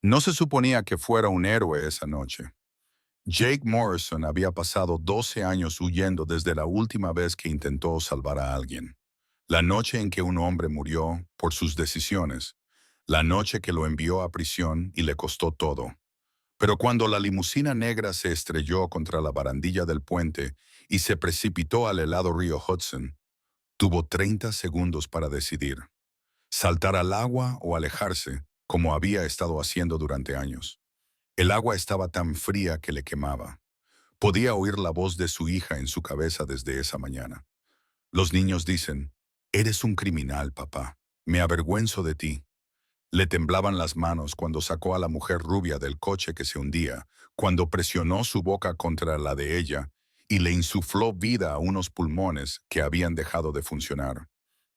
No se suponía que fuera un héroe esa noche. Jake Morrison había pasado 12 años huyendo desde la última vez que intentó salvar a alguien. La noche en que un hombre murió por sus decisiones. La noche que lo envió a prisión y le costó todo. Pero cuando la limusina negra se estrelló contra la barandilla del puente y se precipitó al helado río Hudson, tuvo 30 segundos para decidir: saltar al agua o alejarse, como había estado haciendo durante años. El agua estaba tan fría que le quemaba. Podía oír la voz de su hija en su cabeza desde esa mañana. Los niños dicen: «Eres un criminal, papá. Me avergüenzo de ti». Le temblaban las manos cuando sacó a la mujer rubia del coche que se hundía, cuando presionó su boca contra la de ella y le insufló vida a unos pulmones que habían dejado de funcionar.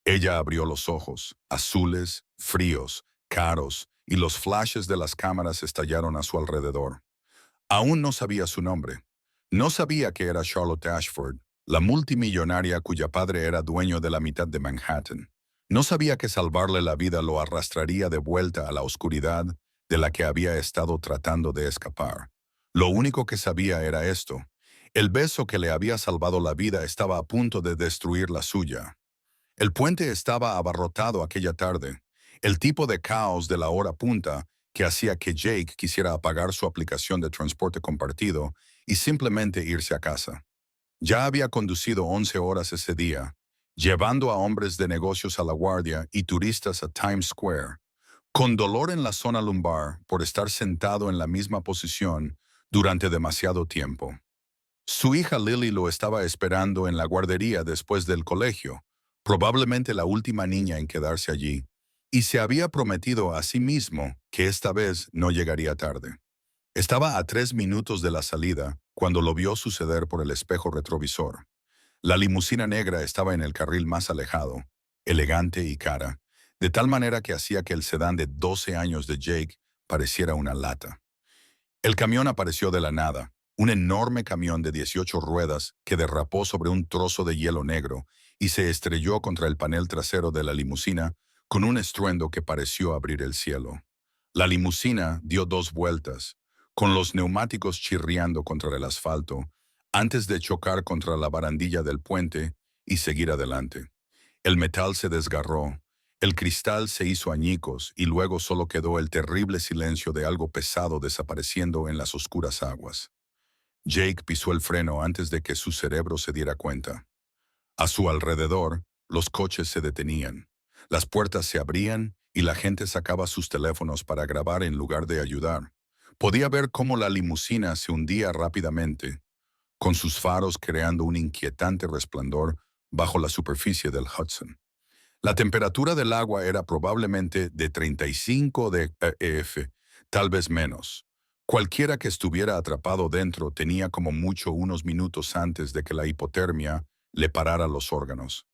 Ella abrió los ojos, azules, fríos, caros, y los flashes de las cámaras estallaron a su alrededor. Aún no sabía su nombre. No sabía que era Charlotte Ashford, la multimillonaria cuya padre era dueño de la mitad de Manhattan. No sabía que salvarle la vida lo arrastraría de vuelta a la oscuridad de la que había estado tratando de escapar. Lo único que sabía era esto: el beso que le había salvado la vida estaba a punto de destruir la suya. El puente estaba abarrotado aquella tarde, el tipo de caos de la hora punta que hacía que Jake quisiera apagar su aplicación de transporte compartido y simplemente irse a casa. Ya había conducido 11 horas ese día, llevando a hombres de negocios a La Guardia y turistas a Times Square, con dolor en la zona lumbar por estar sentado en la misma posición durante demasiado tiempo. Su hija Lily lo estaba esperando en la guardería después del colegio, probablemente la última niña en quedarse allí, y se había prometido a sí mismo que esta vez no llegaría tarde. Estaba a 3 minutos de la salida cuando lo vio suceder por el espejo retrovisor. La limusina negra estaba en el carril más alejado, elegante y cara, de tal manera que hacía que el sedán de 12 años de Jake pareciera una lata. El camión apareció de la nada, un enorme camión de 18 ruedas que derrapó sobre un trozo de hielo negro y se estrelló contra el panel trasero de la limusina con un estruendo que pareció abrir el cielo. La limusina dio 2 vueltas, con los neumáticos chirriando contra el asfalto, antes de chocar contra la barandilla del puente y seguir adelante. El metal se desgarró, el cristal se hizo añicos y luego solo quedó el terrible silencio de algo pesado desapareciendo en las oscuras aguas. Jake pisó el freno antes de que su cerebro se diera cuenta. A su alrededor, los coches se detenían, las puertas se abrían y la gente sacaba sus teléfonos para grabar en lugar de ayudar. Podía ver cómo la limusina se hundía rápidamente, con sus faros creando un inquietante resplandor bajo la superficie del Hudson. La temperatura del agua era probablemente de 35 degrees, tal vez menos. Cualquiera que estuviera atrapado dentro tenía como mucho unos minutos antes de que la hipotermia le parara los órganos.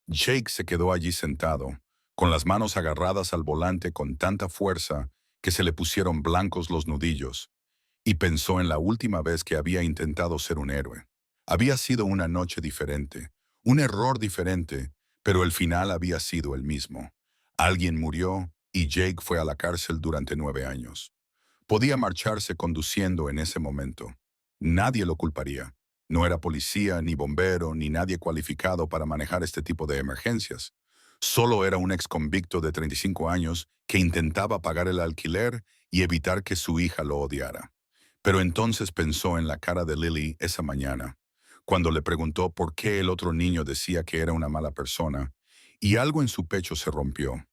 Jake se quedó allí sentado, con las manos agarradas al volante con tanta fuerza que se le pusieron blancos los nudillos, y pensó en la última vez que había intentado ser un héroe. Había sido una noche diferente, un error diferente, pero el final había sido el mismo. Alguien murió y Jake fue a la cárcel durante 9 años. Podía marcharse conduciendo en ese momento. Nadie lo culparía. No era policía, ni bombero, ni nadie cualificado para manejar este tipo de emergencias. Solo era un exconvicto de 35 años que intentaba pagar el alquiler y evitar que su hija lo odiara. Pero entonces pensó en la cara de Lily esa mañana, cuando le preguntó por qué el otro niño decía que era una mala persona, y algo en su pecho se rompió.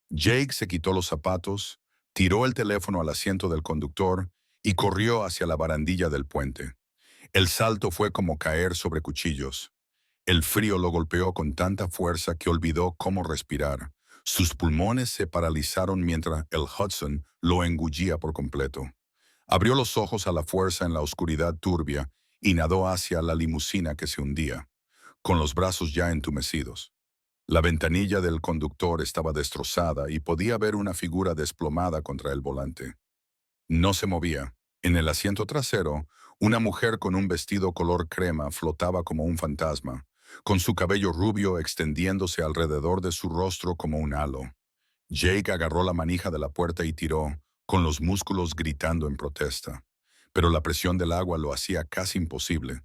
Jake se quitó los zapatos, tiró el teléfono al asiento del conductor y corrió hacia la barandilla del puente. El salto fue como caer sobre cuchillos. El frío lo golpeó con tanta fuerza que olvidó cómo respirar. Sus pulmones se paralizaron mientras el Hudson lo engullía por completo. Abrió los ojos a la fuerza en la oscuridad turbia y nadó hacia la limusina que se hundía, con los brazos ya entumecidos. La ventanilla del conductor estaba destrozada y podía ver una figura desplomada contra el volante. No se movía. En el asiento trasero, una mujer con un vestido color crema flotaba como un fantasma, con su cabello rubio extendiéndose alrededor de su rostro como un halo. Jake agarró la manija de la puerta y tiró, con los músculos gritando en protesta. Pero la presión del agua lo hacía casi imposible.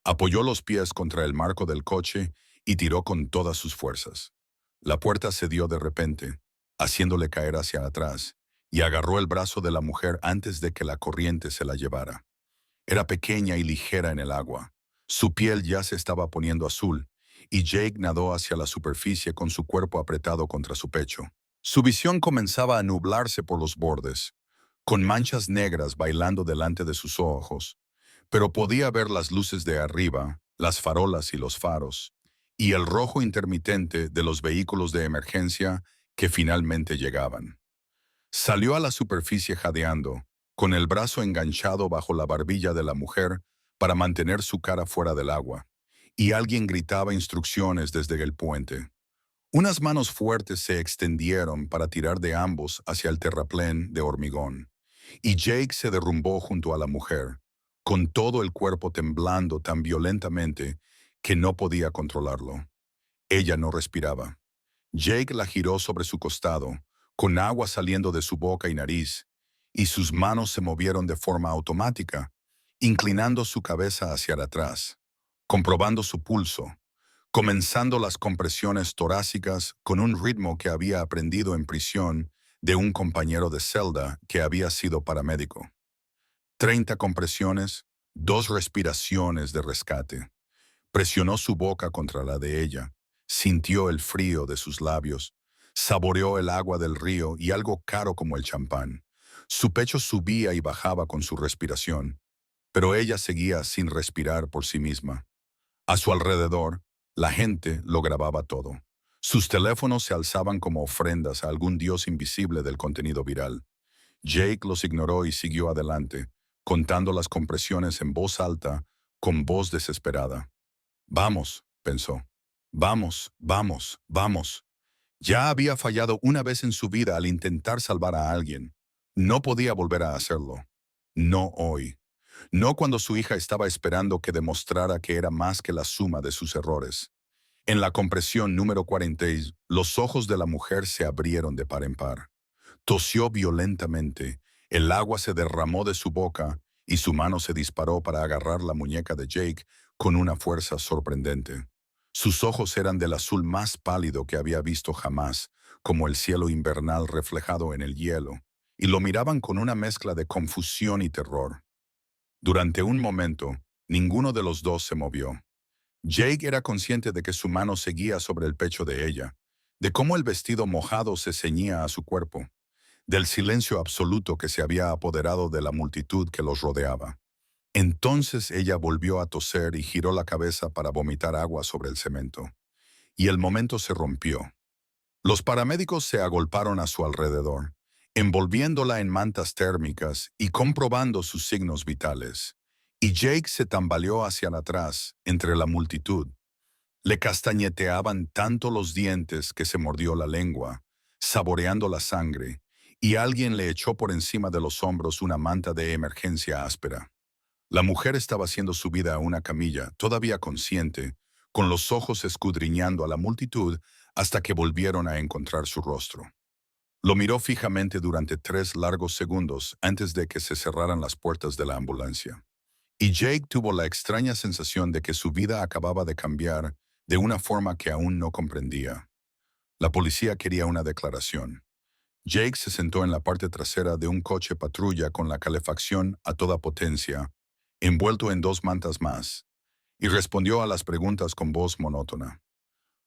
Apoyó los pies contra el marco del coche y tiró con todas sus fuerzas. La puerta cedió de repente, haciéndole caer hacia atrás, y agarró el brazo de la mujer antes de que la corriente se la llevara. Era pequeña y ligera en el agua. Su piel ya se estaba poniendo azul, y Jake nadó hacia la superficie con su cuerpo apretado contra su pecho. Su visión comenzaba a nublarse por los bordes, con manchas negras bailando delante de sus ojos, pero podía ver las luces de arriba, las farolas y los faros, y el rojo intermitente de los vehículos de emergencia que finalmente llegaban. Salió a la superficie jadeando, con el brazo enganchado bajo la barbilla de la mujer para mantener su cara fuera del agua, y alguien gritaba instrucciones desde el puente. Unas manos fuertes se extendieron para tirar de ambos hacia el terraplén de hormigón, y Jake se derrumbó junto a la mujer, con todo el cuerpo temblando tan violentamente que no podía controlarlo. Ella no respiraba. Jake la giró sobre su costado, con agua saliendo de su boca y nariz, y sus manos se movieron de forma automática, inclinando su cabeza hacia atrás, comprobando su pulso, comenzando las compresiones torácicas con un ritmo que había aprendido en prisión de un compañero de celda que había sido paramédico. 30 compresiones, 2 respiraciones de rescate. Presionó su boca contra la de ella, sintió el frío de sus labios, saboreó el agua del río y algo caro como el champán. Su pecho subía y bajaba con su respiración, pero ella seguía sin respirar por sí misma. A su alrededor, la gente lo grababa todo. Sus teléfonos se alzaban como ofrendas a algún dios invisible del contenido viral. Jake los ignoró y siguió adelante, contando las compresiones en voz alta, con voz desesperada. Vamos, pensó. Vamos, vamos, vamos. Ya había fallado una vez en su vida al intentar salvar a alguien. No podía volver a hacerlo. No hoy. No cuando su hija estaba esperando que demostrara que era más que la suma de sus errores. En la compresión número 40, los ojos de la mujer se abrieron de par en par. Tosió violentamente, el agua se derramó de su boca y su mano se disparó para agarrar la muñeca de Jake con una fuerza sorprendente. Sus ojos eran del azul más pálido que había visto jamás, como el cielo invernal reflejado en el hielo, y lo miraban con una mezcla de confusión y terror. Durante un momento, ninguno de los dos se movió. Jake era consciente de que su mano seguía sobre el pecho de ella, de cómo el vestido mojado se ceñía a su cuerpo, del silencio absoluto que se había apoderado de la multitud que los rodeaba. Entonces ella volvió a toser y giró la cabeza para vomitar agua sobre el cemento. Y el momento se rompió. Los paramédicos se agolparon a su alrededor, envolviéndola en mantas térmicas y comprobando sus signos vitales. Y Jake se tambaleó hacia atrás, entre la multitud. Le castañeteaban tanto los dientes que se mordió la lengua, saboreando la sangre, y alguien le echó por encima de los hombros una manta de emergencia áspera. La mujer estaba siendo subida a una camilla, todavía consciente, con los ojos escudriñando a la multitud hasta que volvieron a encontrar su rostro. Lo miró fijamente durante 3 largos segundos antes de que se cerraran las puertas de la ambulancia. Y Jake tuvo la extraña sensación de que su vida acababa de cambiar de una forma que aún no comprendía. La policía quería una declaración. Jake se sentó en la parte trasera de un coche patrulla con la calefacción a toda potencia, envuelto en 2 mantas más, y respondió a las preguntas con voz monótona.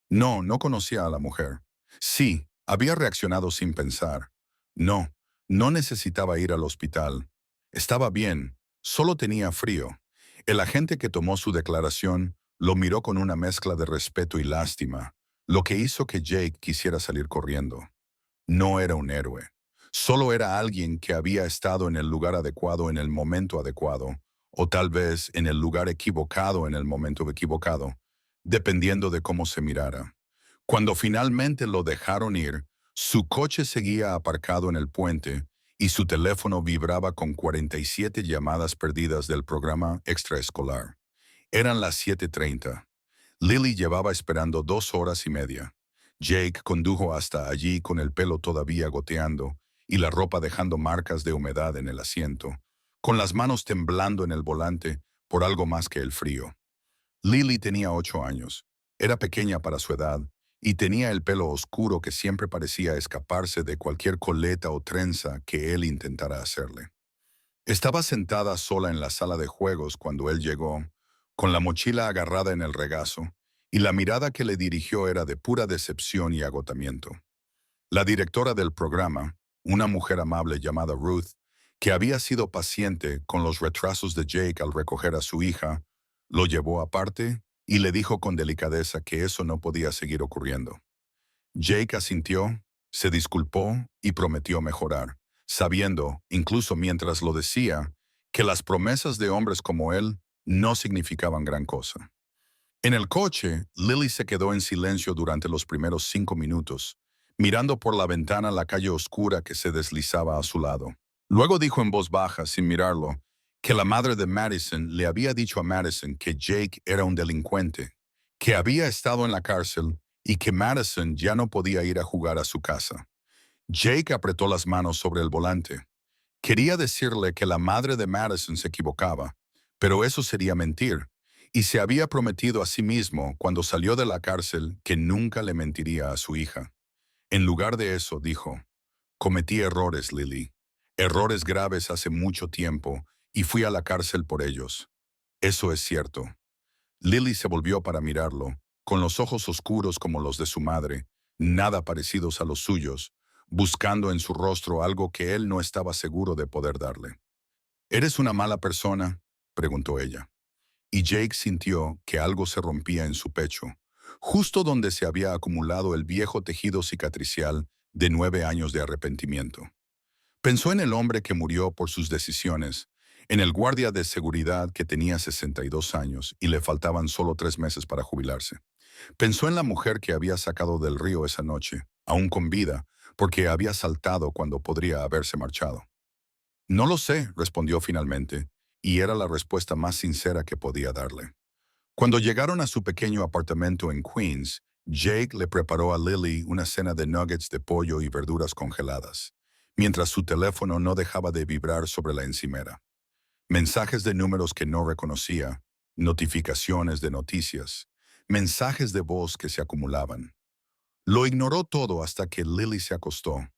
No, no conocía a la mujer. Sí, había reaccionado sin pensar. No, no necesitaba ir al hospital. Estaba bien, solo tenía frío. El agente que tomó su declaración lo miró con una mezcla de respeto y lástima, lo que hizo que Jake quisiera salir corriendo. No era un héroe. Solo era alguien que había estado en el lugar adecuado en el momento adecuado, o tal vez en el lugar equivocado en el momento equivocado, dependiendo de cómo se mirara. Cuando finalmente lo dejaron ir, su coche seguía aparcado en el puente y su teléfono vibraba con 47 llamadas perdidas del programa extraescolar. Eran las 7:30. Lily llevaba esperando 2 horas y media. Jake condujo hasta allí con el pelo todavía goteando y la ropa dejando marcas de humedad en el asiento, con las manos temblando en el volante por algo más que el frío. Lily tenía 8 años, era pequeña para su edad y tenía el pelo oscuro que siempre parecía escaparse de cualquier coleta o trenza que él intentara hacerle. Estaba sentada sola en la sala de juegos cuando él llegó, con la mochila agarrada en el regazo, y la mirada que le dirigió era de pura decepción y agotamiento. La directora del programa, una mujer amable llamada Ruth, que había sido paciente con los retrasos de Jake al recoger a su hija, lo llevó aparte y le dijo con delicadeza que eso no podía seguir ocurriendo. Jake asintió, se disculpó y prometió mejorar, sabiendo, incluso mientras lo decía, que las promesas de hombres como él no significaban gran cosa. En el coche, Lily se quedó en silencio durante los primeros 5 minutos, mirando por la ventana la calle oscura que se deslizaba a su lado. Luego dijo en voz baja, sin mirarlo, que la madre de Madison le había dicho a Madison que Jake era un delincuente, que había estado en la cárcel y que Madison ya no podía ir a jugar a su casa. Jake apretó las manos sobre el volante. Quería decirle que la madre de Madison se equivocaba, pero eso sería mentir, y se había prometido a sí mismo cuando salió de la cárcel que nunca le mentiría a su hija. En lugar de eso, dijo, cometí errores, Lily, errores graves hace mucho tiempo, y fui a la cárcel por ellos. Eso es cierto. Lily se volvió para mirarlo, con los ojos oscuros como los de su madre, nada parecidos a los suyos, buscando en su rostro algo que él no estaba seguro de poder darle. ¿Eres una mala persona?, preguntó ella. Y Jake sintió que algo se rompía en su pecho, justo donde se había acumulado el viejo tejido cicatricial de 9 años de arrepentimiento. Pensó en el hombre que murió por sus decisiones, en el guardia de seguridad que tenía 62 años y le faltaban solo 3 meses para jubilarse. Pensó en la mujer que había sacado del río esa noche, aún con vida, porque había saltado cuando podría haberse marchado. No lo sé, respondió finalmente, y era la respuesta más sincera que podía darle. Cuando llegaron a su pequeño apartamento en Queens, Jake le preparó a Lily una cena de nuggets de pollo y verduras congeladas, mientras su teléfono no dejaba de vibrar sobre la encimera. Mensajes de números que no reconocía, notificaciones de noticias, mensajes de voz que se acumulaban. Lo ignoró todo hasta que Lily se acostó.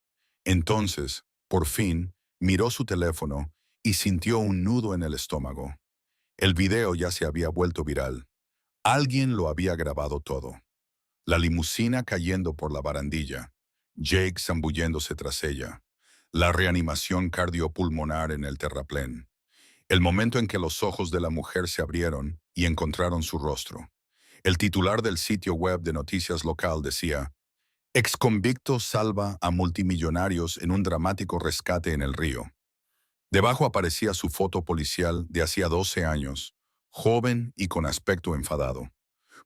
Entonces, por fin, miró su teléfono y sintió un nudo en el estómago. El video ya se había vuelto viral. Alguien lo había grabado todo. La limusina cayendo por la barandilla, Jake zambulléndose tras ella, la reanimación cardiopulmonar en el terraplén, el momento en que los ojos de la mujer se abrieron y encontraron su rostro. El titular del sitio web de noticias local decía, «Exconvicto salva a multimillonarios en un dramático rescate en el río». Debajo aparecía su foto policial de hacía 12 años, joven y con aspecto enfadado.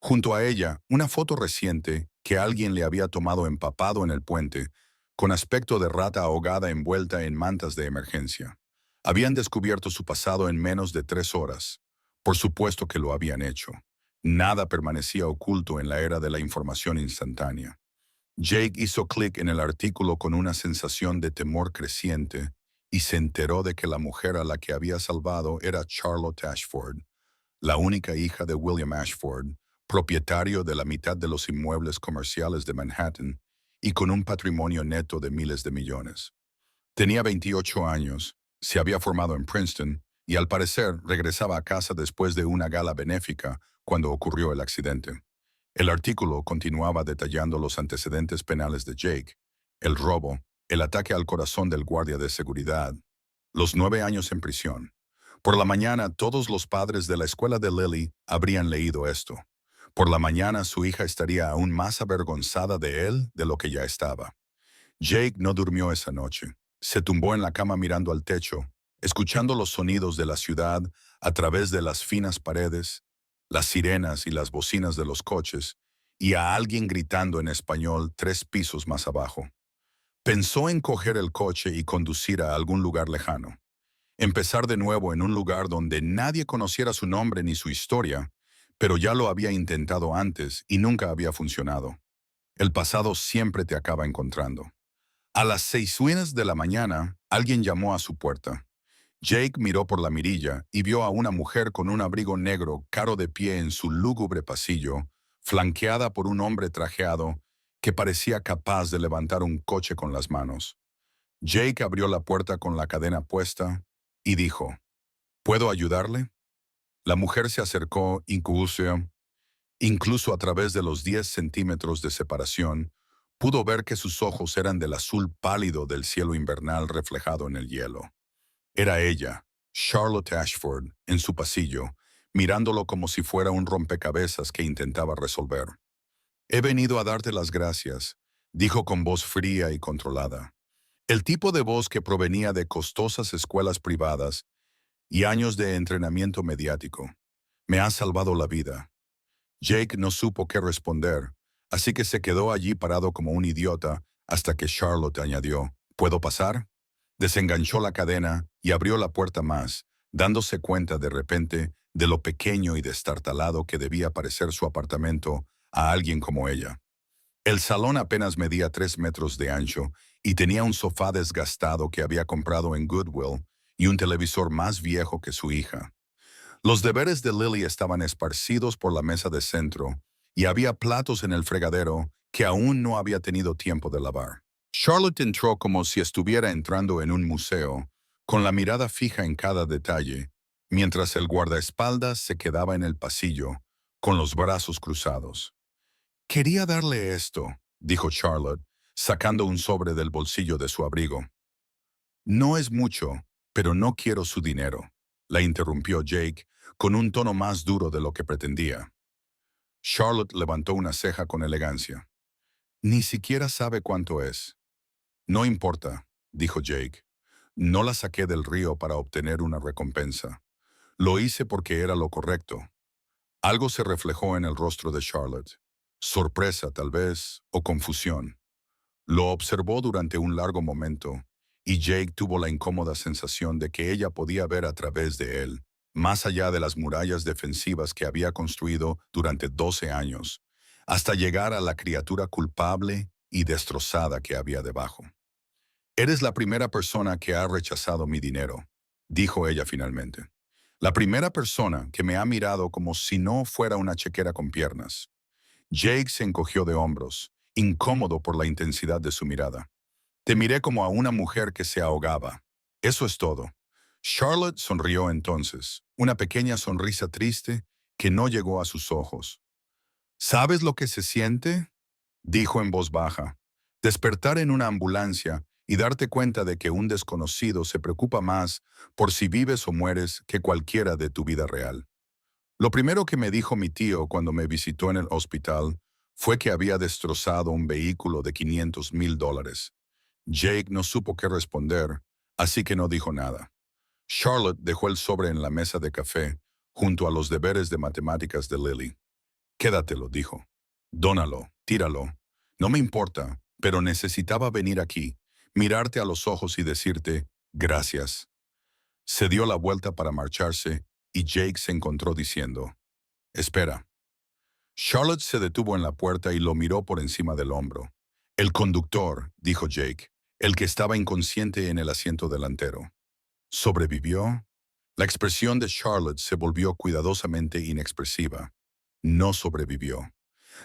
Junto a ella, una foto reciente que alguien le había tomado empapado en el puente, con aspecto de rata ahogada envuelta en mantas de emergencia. Habían descubierto su pasado en menos de 3 horas. Por supuesto que lo habían hecho. Nada permanecía oculto en la era de la información instantánea. Jake hizo clic en el artículo con una sensación de temor creciente y se enteró de que la mujer a la que había salvado era Charlotte Ashford, la única hija de William Ashford, propietario de la mitad de los inmuebles comerciales de Manhattan y con un patrimonio neto de miles de millones. Tenía 28 años, se había formado en Princeton y al parecer regresaba a casa después de una gala benéfica cuando ocurrió el accidente. El artículo continuaba detallando los antecedentes penales de Jake, el robo, el ataque al corazón del guardia de seguridad, los 9 años en prisión. Por la mañana, todos los padres de la escuela de Lily habrían leído esto. Por la mañana, su hija estaría aún más avergonzada de él de lo que ya estaba. Jake no durmió esa noche. Se tumbó en la cama mirando al techo, escuchando los sonidos de la ciudad a través de las finas paredes, las sirenas y las bocinas de los coches, y a alguien gritando en español 3 pisos más abajo. Pensó en coger el coche y conducir a algún lugar lejano. Empezar de nuevo en un lugar donde nadie conociera su nombre ni su historia, pero ya lo había intentado antes y nunca había funcionado. El pasado siempre te acaba encontrando. A las 6:00 de la mañana, alguien llamó a su puerta. Jake miró por la mirilla y vio a una mujer con un abrigo negro caro de pie en su lúgubre pasillo, flanqueada por un hombre trajeado que parecía capaz de levantar un coche con las manos. Jake abrió la puerta con la cadena puesta y dijo, ¿puedo ayudarle? La mujer se acercó incluso a través de los 10 centímetros de separación, pudo ver que sus ojos eran del azul pálido del cielo invernal reflejado en el hielo. Era ella, Charlotte Ashford, en su pasillo, mirándolo como si fuera un rompecabezas que intentaba resolver. He venido a darte las gracias, dijo con voz fría y controlada. El tipo de voz que provenía de costosas escuelas privadas y años de entrenamiento mediático. Me has salvado la vida. Jake no supo qué responder, así que se quedó allí parado como un idiota hasta que Charlotte añadió, ¿puedo pasar? Desenganchó la cadena y abrió la puerta más, dándose cuenta de repente de lo pequeño y destartalado que debía parecer su apartamento a alguien como ella. El salón apenas medía 3 metros de ancho y tenía un sofá desgastado que había comprado en Goodwill y un televisor más viejo que su hija. Los deberes de Lily estaban esparcidos por la mesa de centro y había platos en el fregadero que aún no había tenido tiempo de lavar. Charlotte entró como si estuviera entrando en un museo, con la mirada fija en cada detalle, mientras el guardaespaldas se quedaba en el pasillo, con los brazos cruzados. Quería darle esto, dijo Charlotte, sacando un sobre del bolsillo de su abrigo. No es mucho, pero no quiero su dinero, la interrumpió Jake, con un tono más duro de lo que pretendía. Charlotte levantó una ceja con elegancia. Ni siquiera sabe cuánto es. No importa, dijo Jake. No la saqué del río para obtener una recompensa. Lo hice porque era lo correcto. Algo se reflejó en el rostro de Charlotte. Sorpresa, tal vez, o confusión. Lo observó durante un largo momento, y Jake tuvo la incómoda sensación de que ella podía ver a través de él, más allá de las murallas defensivas que había construido durante 12 años, hasta llegar a la criatura culpable y destrozada que había debajo. Eres la primera persona que ha rechazado mi dinero, dijo ella finalmente. La primera persona que me ha mirado como si no fuera una chequera con piernas. Jake se encogió de hombros, incómodo por la intensidad de su mirada. Te miré como a una mujer que se ahogaba. Eso es todo. Charlotte sonrió entonces, una pequeña sonrisa triste que no llegó a sus ojos. ¿Sabes lo que se siente? Dijo en voz baja. Despertar en una ambulancia y darte cuenta de que un desconocido se preocupa más por si vives o mueres que cualquiera de tu vida real. Lo primero que me dijo mi tío cuando me visitó en el hospital fue que había destrozado un vehículo de $500,000. Jake no supo qué responder, así que no dijo nada. Charlotte dejó el sobre en la mesa de café, junto a los deberes de matemáticas de Lily. Quédatelo, dijo. Dónalo, tíralo. No me importa, pero necesitaba venir aquí, mirarte a los ojos y decirte, gracias. Se dio la vuelta para marcharse y Jake se encontró diciendo, espera. Charlotte se detuvo en la puerta y lo miró por encima del hombro. El conductor, dijo Jake, el que estaba inconsciente en el asiento delantero. ¿Sobrevivió? La expresión de Charlotte se volvió cuidadosamente inexpresiva. No sobrevivió.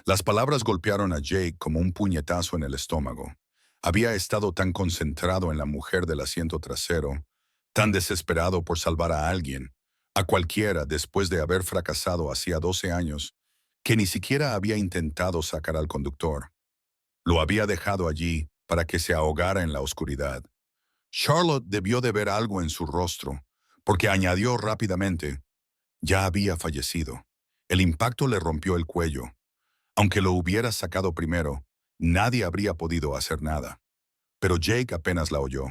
Las palabras golpearon a Jake como un puñetazo en el estómago. Había estado tan concentrado en la mujer del asiento trasero, tan desesperado por salvar a alguien, a cualquiera después de haber fracasado hacía 12 años, que ni siquiera había intentado sacar al conductor. Lo había dejado allí para que se ahogara en la oscuridad. Charlotte debió de ver algo en su rostro, porque añadió rápidamente, ya había fallecido. El impacto le rompió el cuello. Aunque lo hubiera sacado primero, nadie habría podido hacer nada. Pero Jake apenas la oyó.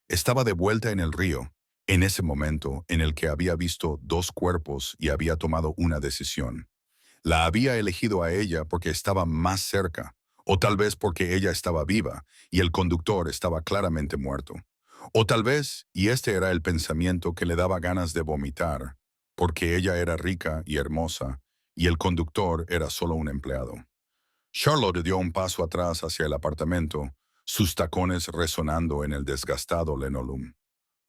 Estaba de vuelta en el río, en ese momento en el que había visto dos cuerpos y había tomado una decisión. La había elegido a ella porque estaba más cerca, o tal vez porque ella estaba viva y el conductor estaba claramente muerto. O tal vez, y este era el pensamiento que le daba ganas de vomitar, porque ella era rica y hermosa y el conductor era solo un empleado. Charlotte dio un paso atrás hacia el apartamento, sus tacones resonando en el desgastado linoleum.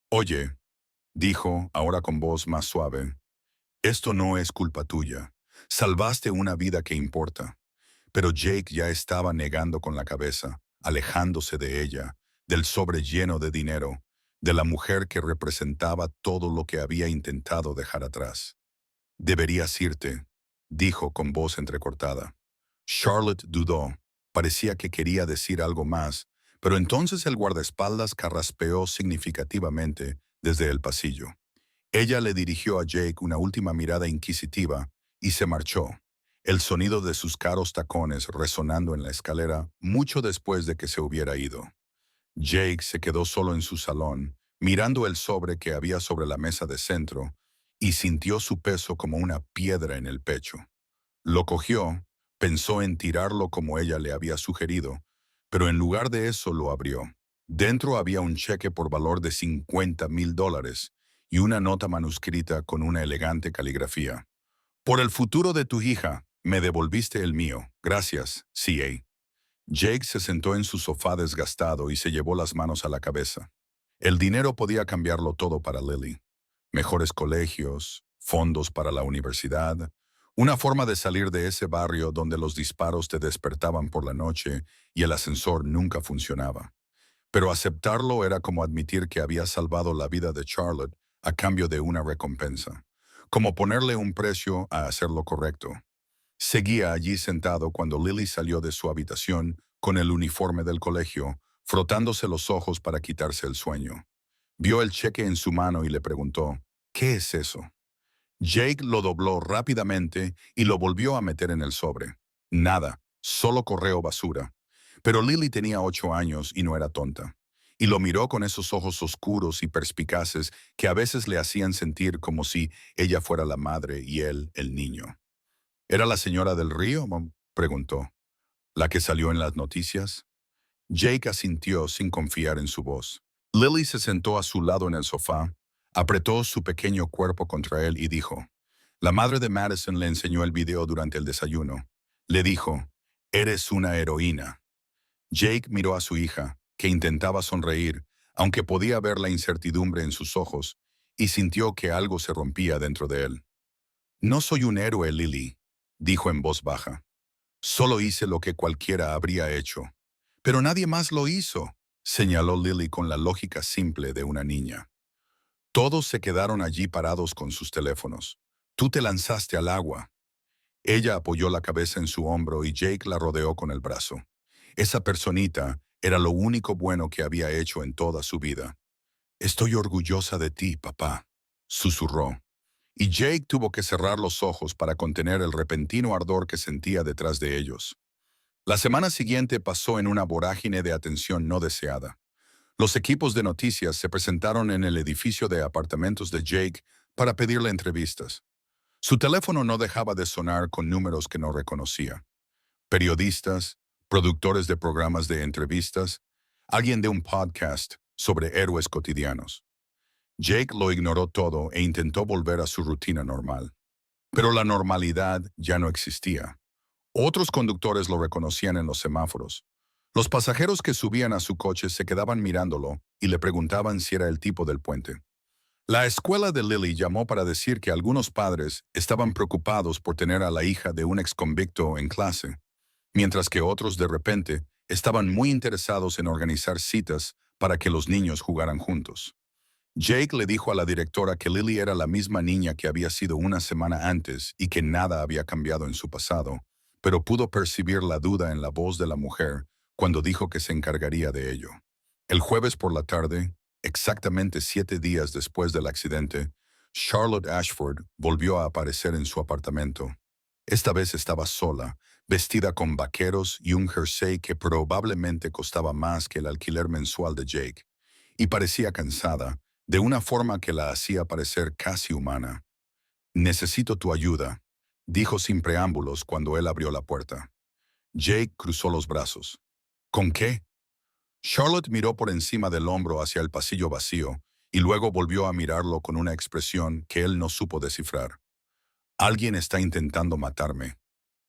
Oye, dijo, ahora con voz más suave, esto no es culpa tuya. Salvaste una vida que importa. Pero Jake ya estaba negando con la cabeza, alejándose de ella, del sobre lleno de dinero, de la mujer que representaba todo lo que había intentado dejar atrás. Deberías irte, dijo con voz entrecortada. Charlotte dudó. Parecía que quería decir algo más, pero entonces el guardaespaldas carraspeó significativamente desde el pasillo. Ella le dirigió a Jake una última mirada inquisitiva y se marchó, el sonido de sus caros tacones resonando en la escalera mucho después de que se hubiera ido. Jake se quedó solo en su salón, mirando el sobre que había sobre la mesa de centro, y sintió su peso como una piedra en el pecho. Lo cogió, pensó en tirarlo como ella le había sugerido, pero en lugar de eso lo abrió. Dentro había un cheque por valor de $50,000 y una nota manuscrita con una elegante caligrafía. Por el futuro de tu hija, me devolviste el mío. Gracias, C.A. Jake se sentó en su sofá desgastado y se llevó las manos a la cabeza. El dinero podía cambiarlo todo para Lily. Mejores colegios, fondos para la universidad, una forma de salir de ese barrio donde los disparos te despertaban por la noche y el ascensor nunca funcionaba. Pero aceptarlo era como admitir que había salvado la vida de Charlotte a cambio de una recompensa, como ponerle un precio a hacer lo correcto. Seguía allí sentado cuando Lily salió de su habitación con el uniforme del colegio, frotándose los ojos para quitarse el sueño. Vio el cheque en su mano y le preguntó, ¿qué es eso? Jake lo dobló rápidamente y lo volvió a meter en el sobre. Nada, solo correo basura. Pero Lily tenía 8 años y no era tonta. Y lo miró con esos ojos oscuros y perspicaces que a veces le hacían sentir como si ella fuera la madre y él el niño. ¿Era la señora del río? Preguntó. ¿La que salió en las noticias? Jake asintió sin confiar en su voz. Lily se sentó a su lado en el sofá, apretó su pequeño cuerpo contra él y dijo, la madre de Madison le enseñó el video durante el desayuno. Le dijo, eres una heroína. Jake miró a su hija, que intentaba sonreír, aunque podía ver la incertidumbre en sus ojos, y sintió que algo se rompía dentro de él. No soy un héroe, Lily, dijo en voz baja. Solo hice lo que cualquiera habría hecho. Pero nadie más lo hizo, señaló Lily con la lógica simple de una niña. Todos se quedaron allí parados con sus teléfonos. Tú te lanzaste al agua. Ella apoyó la cabeza en su hombro y Jake la rodeó con el brazo. Esa personita era lo único bueno que había hecho en toda su vida. Estoy orgullosa de ti, papá, susurró. Y Jake tuvo que cerrar los ojos para contener el repentino ardor que sentía detrás de ellos. La semana siguiente pasó en una vorágine de atención no deseada. Los equipos de noticias se presentaron en el edificio de apartamentos de Jake para pedirle entrevistas. Su teléfono no dejaba de sonar con números que no reconocía. Periodistas, productores de programas de entrevistas, alguien de un podcast sobre héroes cotidianos. Jake lo ignoró todo e intentó volver a su rutina normal. Pero la normalidad ya no existía. Otros conductores lo reconocían en los semáforos. Los pasajeros que subían a su coche se quedaban mirándolo y le preguntaban si era el tipo del puente. La escuela de Lily llamó para decir que algunos padres estaban preocupados por tener a la hija de un exconvicto en clase, mientras que otros de repente estaban muy interesados en organizar citas para que los niños jugaran juntos. Jake le dijo a la directora que Lily era la misma niña que había sido una semana antes y que nada había cambiado en su pasado, pero pudo percibir la duda en la voz de la mujer cuando dijo que se encargaría de ello. El jueves por la tarde, exactamente 7 días después del accidente, Charlotte Ashford volvió a aparecer en su apartamento. Esta vez estaba sola, vestida con vaqueros y un jersey que probablemente costaba más que el alquiler mensual de Jake, y parecía cansada, de una forma que la hacía parecer casi humana. Necesito tu ayuda, dijo sin preámbulos cuando él abrió la puerta. Jake cruzó los brazos. ¿Con qué? Charlotte miró por encima del hombro hacia el pasillo vacío y luego volvió a mirarlo con una expresión que él no supo descifrar. Alguien está intentando matarme,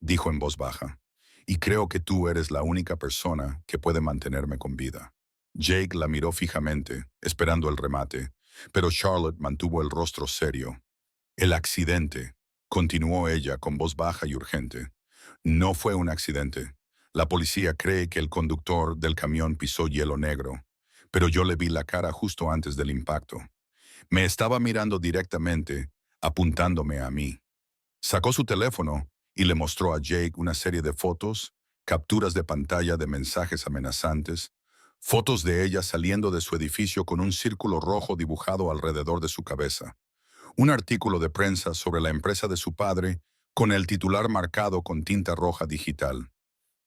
dijo en voz baja. y creo que tú eres la única persona que puede mantenerme con vida. Jake la miró fijamente, esperando el remate, pero Charlotte mantuvo el rostro serio. El accidente, continuó ella con voz baja y urgente. No fue un accidente. La policía cree que el conductor del camión pisó hielo negro, pero yo le vi la cara justo antes del impacto. Me estaba mirando directamente, apuntándome a mí. Sacó su teléfono y le mostró a Jake una serie de fotos, capturas de pantalla de mensajes amenazantes, fotos de ella saliendo de su edificio con un círculo rojo dibujado alrededor de su cabeza, un artículo de prensa sobre la empresa de su padre con el titular marcado con tinta roja digital.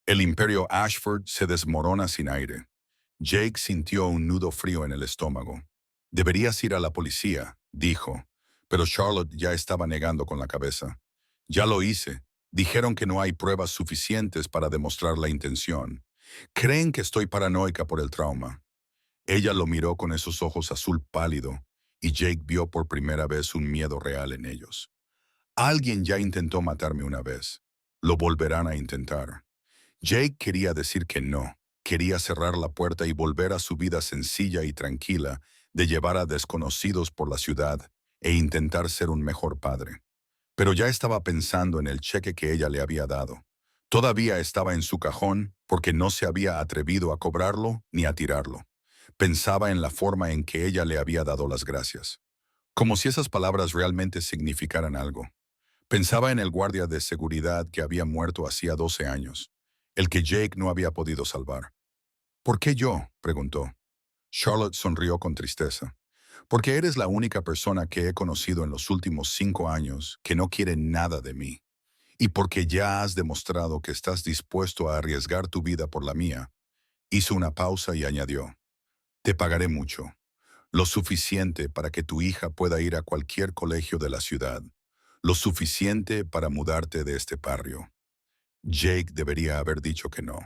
El imperio Ashford se desmorona sin aire. Jake sintió un nudo frío en el estómago. Deberías ir a la policía, dijo, pero Charlotte ya estaba negando con la cabeza. Ya lo hice. Dijeron que no hay pruebas suficientes para demostrar la intención. Creen que estoy paranoica por el trauma. Ella lo miró con esos ojos azul pálido, y Jake vio por primera vez un miedo real en ellos. Alguien ya intentó matarme una vez. Lo volverán a intentar. Jake quería decir que no. Quería cerrar la puerta y volver a su vida sencilla y tranquila de llevar a desconocidos por la ciudad e intentar ser un mejor padre. Pero ya estaba pensando en el cheque que ella le había dado. Todavía estaba en su cajón porque no se había atrevido a cobrarlo ni a tirarlo. Pensaba en la forma en que ella le había dado las gracias. Como si esas palabras realmente significaran algo. Pensaba en el guardia de seguridad que había muerto hacía 12 años, el que Jake no había podido salvar. ¿Por qué yo?, preguntó. Charlotte sonrió con tristeza. Porque eres la única persona que he conocido en los últimos 5 años que no quiere nada de mí. Y porque ya has demostrado que estás dispuesto a arriesgar tu vida por la mía. Hizo una pausa y añadió, te pagaré mucho. Lo suficiente para que tu hija pueda ir a cualquier colegio de la ciudad. Lo suficiente para mudarte de este barrio. Jake debería haber dicho que no.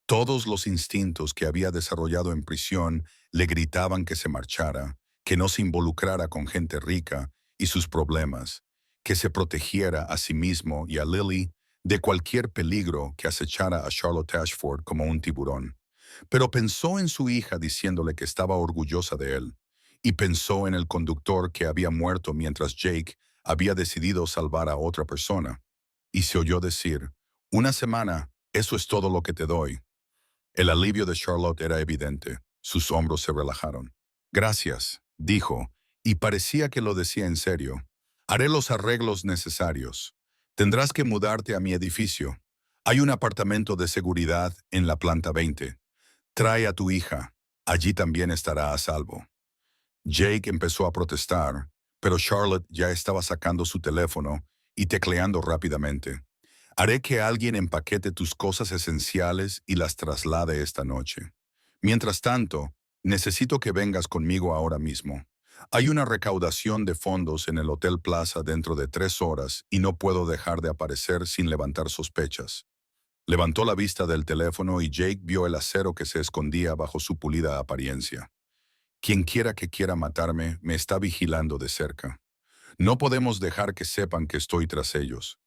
Todos los instintos que había desarrollado en prisión le gritaban que se marchara, que no se involucrara con gente rica y sus problemas, que se protegiera a sí mismo y a Lily de cualquier peligro que acechara a Charlotte Ashford como un tiburón. Pero pensó en su hija diciéndole que estaba orgullosa de él, y pensó en el conductor que había muerto mientras Jake había decidido salvar a otra persona, y se oyó decir, una semana, eso es todo lo que te doy. El alivio de Charlotte era evidente. Sus hombros se relajaron. Gracias, dijo, y parecía que lo decía en serio. Haré los arreglos necesarios. Tendrás que mudarte a mi edificio. Hay un apartamento de seguridad en la planta 20. Trae a tu hija. Allí también estará a salvo. Jake empezó a protestar, pero Charlotte ya estaba sacando su teléfono y tecleando rápidamente. Haré que alguien empaquete tus cosas esenciales y las traslade esta noche. Mientras tanto, necesito que vengas conmigo ahora mismo. Hay una recaudación de fondos en el Hotel Plaza dentro de 3 horas y no puedo dejar de aparecer sin levantar sospechas. Levantó la vista del teléfono y Jake vio el acero que se escondía bajo su pulida apariencia. Quien quiera que quiera matarme me está vigilando de cerca. No podemos dejar que sepan que estoy tras ellos.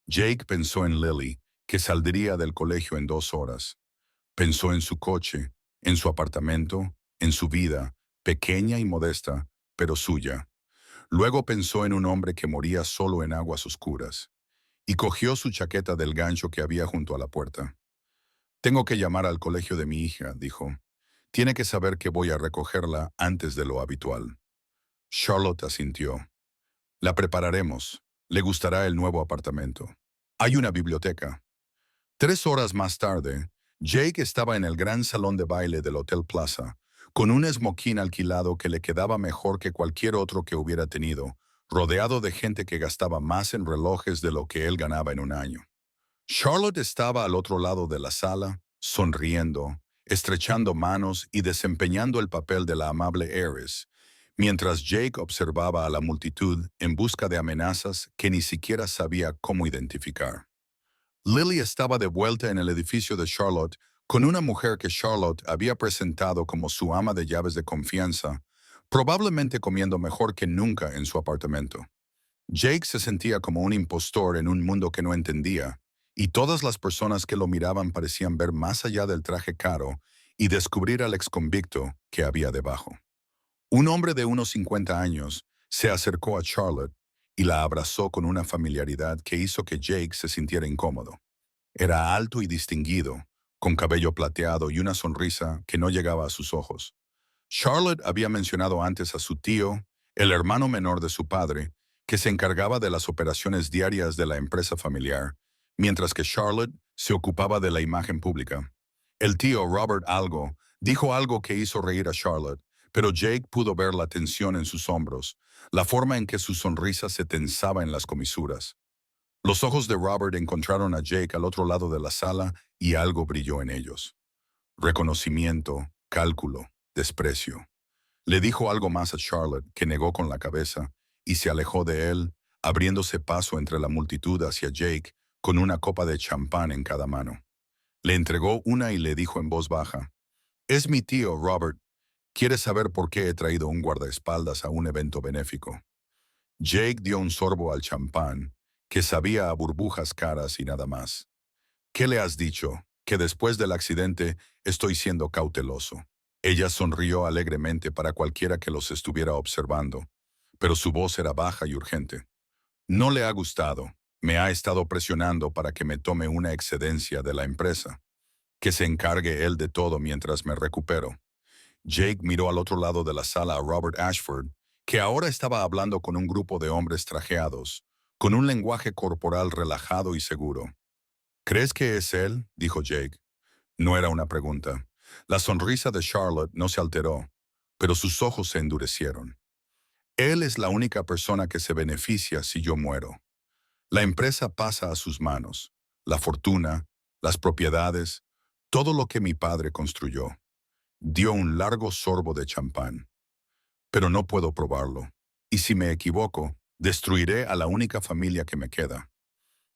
Jake pensó en Lily, que saldría del colegio en 2 horas. Pensó en su coche, en su apartamento, en su vida, pequeña y modesta, pero suya. Luego pensó en un hombre que moría solo en aguas oscuras. Y cogió su chaqueta del gancho que había junto a la puerta. Tengo que llamar al colegio de mi hija, dijo. Tiene que saber que voy a recogerla antes de lo habitual. Charlotte asintió. La prepararemos. Le gustará el nuevo apartamento. Hay una biblioteca. 3 horas más tarde, Jake estaba en el gran salón de baile del Hotel Plaza, con un esmoquín alquilado que le quedaba mejor que cualquier otro que hubiera tenido, rodeado de gente que gastaba más en relojes de lo que él ganaba en un año. Charlotte estaba al otro lado de la sala, sonriendo, estrechando manos y desempeñando el papel de la amable heiress, mientras Jake observaba a la multitud en busca de amenazas que ni siquiera sabía cómo identificar. Lily estaba de vuelta en el edificio de Charlotte con una mujer que Charlotte había presentado como su ama de llaves de confianza, probablemente comiendo mejor que nunca en su apartamento. Jake se sentía como un impostor en un mundo que no entendía, y todas las personas que lo miraban parecían ver más allá del traje caro y descubrir al exconvicto que había debajo. Un hombre de unos 50 años se acercó a Charlotte y la abrazó con una familiaridad que hizo que Jake se sintiera incómodo. Era alto y distinguido, con cabello plateado y una sonrisa que no llegaba a sus ojos. Charlotte había mencionado antes a su tío, el hermano menor de su padre, que se encargaba de las operaciones diarias de la empresa familiar, mientras que Charlotte se ocupaba de la imagen pública. El tío Robert Algo dijo algo que hizo reír a Charlotte, pero Jake pudo ver la tensión en sus hombros, la forma en que su sonrisa se tensaba en las comisuras. Los ojos de Robert encontraron a Jake al otro lado de la sala y algo brilló en ellos. Reconocimiento, cálculo, desprecio. Le dijo algo más a Charlotte, que negó con la cabeza, y se alejó de él, abriéndose paso entre la multitud hacia Jake, con una copa de champán en cada mano. Le entregó una y le dijo en voz baja, «Es mi tío, Robert. ¿Quieres saber por qué he traído un guardaespaldas a un evento benéfico?» Jake dio un sorbo al champán, que sabía a burbujas caras y nada más. «¿Qué le has dicho? Que después del accidente estoy siendo cauteloso». Ella sonrió alegremente para cualquiera que los estuviera observando, pero su voz era baja y urgente. «No le ha gustado. Me ha estado presionando para que me tome una excedencia de la empresa. Que se encargue él de todo mientras me recupero». Jake miró al otro lado de la sala a Robert Ashford, que ahora estaba hablando con un grupo de hombres trajeados, con un lenguaje corporal relajado y seguro. «¿Crees que es él?», dijo Jake. No era una pregunta. La sonrisa de Charlotte no se alteró, pero sus ojos se endurecieron. «Él es la única persona que se beneficia si yo muero. La empresa pasa a sus manos, la fortuna, las propiedades, todo lo que mi padre construyó». Dio un largo sorbo de champán. «Pero no puedo probarlo. Y si me equivoco, destruiré a la única familia que me queda».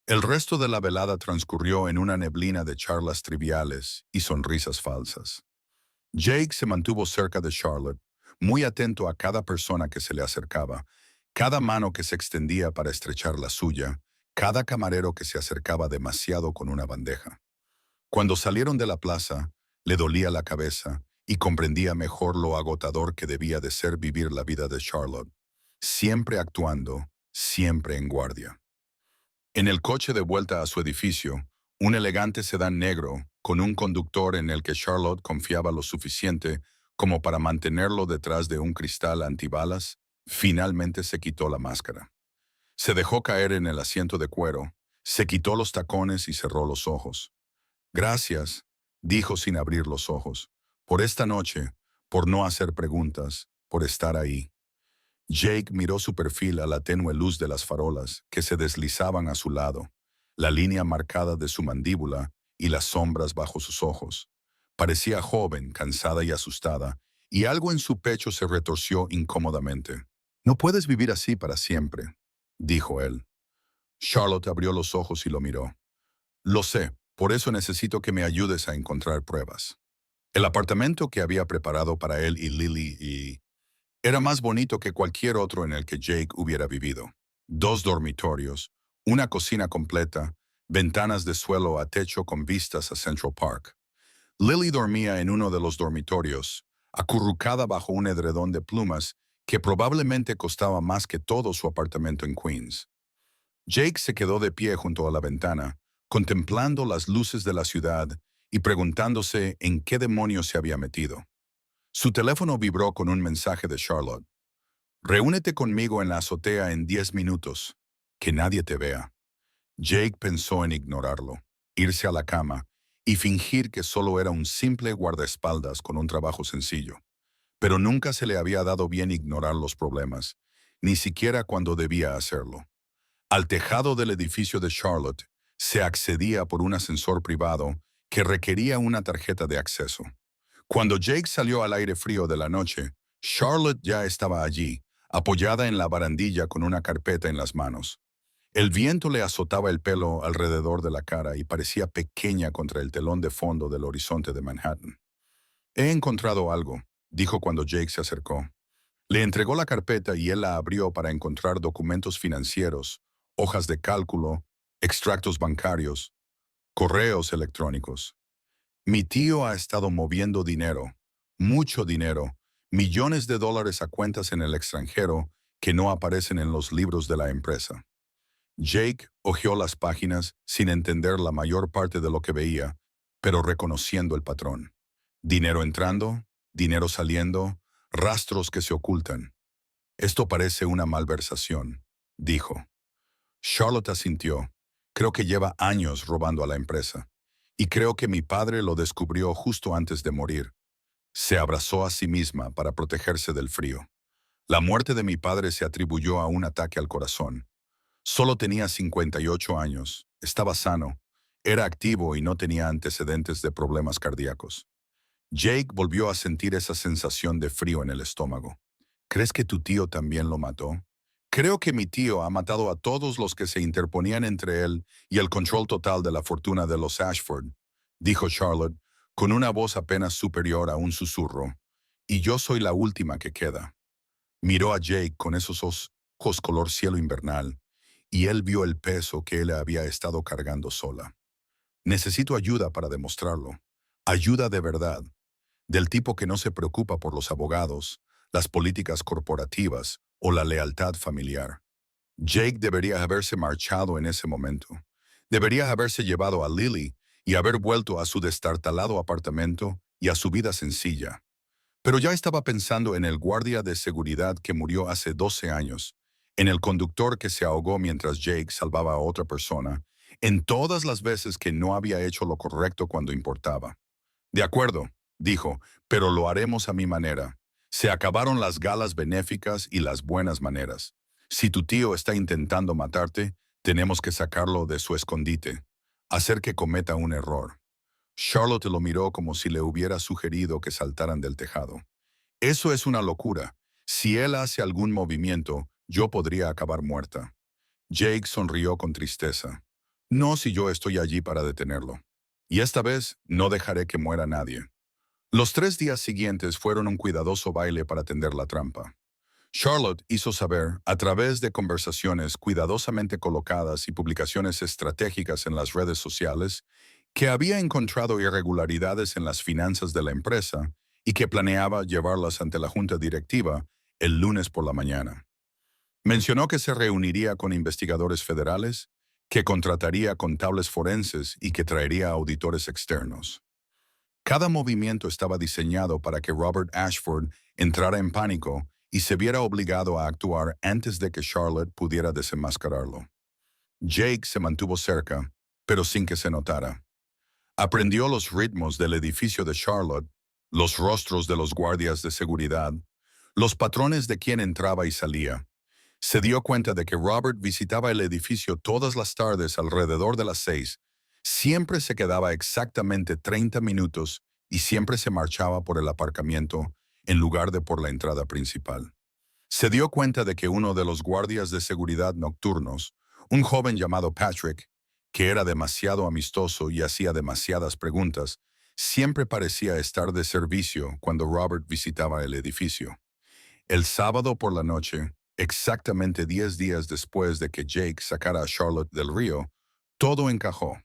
El resto de la velada transcurrió en una neblina de charlas triviales y sonrisas falsas. Jake se mantuvo cerca de Charlotte, muy atento a cada persona que se le acercaba, cada mano que se extendía para estrechar la suya, cada camarero que se acercaba demasiado con una bandeja. Cuando salieron de la plaza, le dolía la cabeza y comprendía mejor lo agotador que debía de ser vivir la vida de Charlotte, siempre actuando, siempre en guardia. En el coche de vuelta a su edificio, un elegante sedán negro, con un conductor en el que Charlotte confiaba lo suficiente como para mantenerlo detrás de un cristal antibalas, finalmente se quitó la máscara. Se dejó caer en el asiento de cuero, se quitó los tacones y cerró los ojos. «Gracias», dijo sin abrir los ojos, «por esta noche, por no hacer preguntas, por estar ahí». Jake miró su perfil a la tenue luz de las farolas que se deslizaban a su lado, la línea marcada de su mandíbula y las sombras bajo sus ojos. Parecía joven, cansada y asustada, y algo en su pecho se retorció incómodamente. «No puedes vivir así para siempre», dijo él. Charlotte abrió los ojos y lo miró. «Lo sé, por eso necesito que me ayudes a encontrar pruebas». El apartamento que había preparado para él y Lily era más bonito que cualquier otro en el que Jake hubiera vivido. 2 dormitorios, una cocina completa, ventanas de suelo a techo con vistas a Central Park. Lily dormía en uno de los dormitorios, acurrucada bajo un edredón de plumas que probablemente costaba más que todo su apartamento en Queens. Jake se quedó de pie junto a la ventana, contemplando las luces de la ciudad y preguntándose en qué demonios se había metido. Su teléfono vibró con un mensaje de Charlotte. «Reúnete conmigo en la azotea en 10 minutos. Que nadie te vea». Jake pensó en ignorarlo, irse a la cama y fingir que solo era un simple guardaespaldas con un trabajo sencillo. Pero nunca se le había dado bien ignorar los problemas, ni siquiera cuando debía hacerlo. Al tejado del edificio de Charlotte se accedía por un ascensor privado que requería una tarjeta de acceso. Cuando Jake salió al aire frío de la noche, Charlotte ya estaba allí, apoyada en la barandilla con una carpeta en las manos. El viento le azotaba el pelo alrededor de la cara y parecía pequeña contra el telón de fondo del horizonte de Manhattan. «He encontrado algo», dijo cuando Jake se acercó. Le entregó la carpeta y él la abrió para encontrar documentos financieros, hojas de cálculo, extractos bancarios, correos electrónicos. Mi tío ha estado moviendo dinero, mucho dinero, millones de dólares a cuentas en el extranjero que no aparecen en los libros de la empresa. Jake hojeó las páginas sin entender la mayor parte de lo que veía, pero reconociendo el patrón. Dinero entrando, dinero saliendo, rastros que se ocultan. Esto parece una malversación, dijo. Charlotte asintió. Creo que lleva años robando a la empresa. Y creo que mi padre lo descubrió justo antes de morir. Se abrazó a sí misma para protegerse del frío. La muerte de mi padre se atribuyó a un ataque al corazón. Solo tenía 58 años, estaba sano, era activo y no tenía antecedentes de problemas cardíacos. Jake volvió a sentir esa sensación de frío en el estómago. ¿Crees que tu tío también lo mató? Creo que mi tío ha matado a todos los que se interponían entre él y el control total de la fortuna de los Ashford, dijo Charlotte, con una voz apenas superior a un susurro. Y yo soy la última que queda. Miró a Jake con esos ojos color cielo invernal, y él vio el peso que él había estado cargando sola. Necesito ayuda para demostrarlo. Ayuda de verdad, del tipo que no se preocupa por los abogados, las políticas corporativas o la lealtad familiar. Jake debería haberse marchado en ese momento. Debería haberse llevado a Lily y haber vuelto a su destartalado apartamento y a su vida sencilla. Pero ya estaba pensando en el guardia de seguridad que murió hace 12 años, en el conductor que se ahogó mientras Jake salvaba a otra persona, en todas las veces que no había hecho lo correcto cuando importaba. De acuerdo, dijo, pero lo haremos a mi manera. Se acabaron las galas benéficas y las buenas maneras. Si tu tío está intentando matarte, tenemos que sacarlo de su escondite, hacer que cometa un error. Charlotte lo miró como si le hubiera sugerido que saltaran del tejado. Eso es una locura. Si él hace algún movimiento, yo podría acabar muerta. Jake sonrió con tristeza. No si yo estoy allí para detenerlo. Y esta vez no dejaré que muera nadie. Los 3 días siguientes fueron un cuidadoso baile para tender la trampa. Charlotte hizo saber, a través de conversaciones cuidadosamente colocadas y publicaciones estratégicas en las redes sociales, que había encontrado irregularidades en las finanzas de la empresa y que planeaba llevarlas ante la junta directiva el lunes por la mañana. Mencionó que se reuniría con investigadores federales, que contrataría contables forenses y que traería auditores externos. Cada movimiento estaba diseñado para que Robert Ashford entrara en pánico y se viera obligado a actuar antes de que Charlotte pudiera desenmascararlo. Jake se mantuvo cerca, pero sin que se notara. Aprendió los ritmos del edificio de Charlotte, los rostros de los guardias de seguridad, los patrones de quién entraba y salía. Se dio cuenta de que Robert visitaba el edificio todas las tardes alrededor de las 6, siempre se quedaba exactamente 30 minutos y siempre se marchaba por el aparcamiento en lugar de por la entrada principal. Se dio cuenta de que uno de los guardias de seguridad nocturnos, un joven llamado Patrick, que era demasiado amistoso y hacía demasiadas preguntas, siempre parecía estar de servicio cuando Robert visitaba el edificio. El sábado por la noche, exactamente 10 días después de que Jake sacara a Charlotte del río, todo encajó.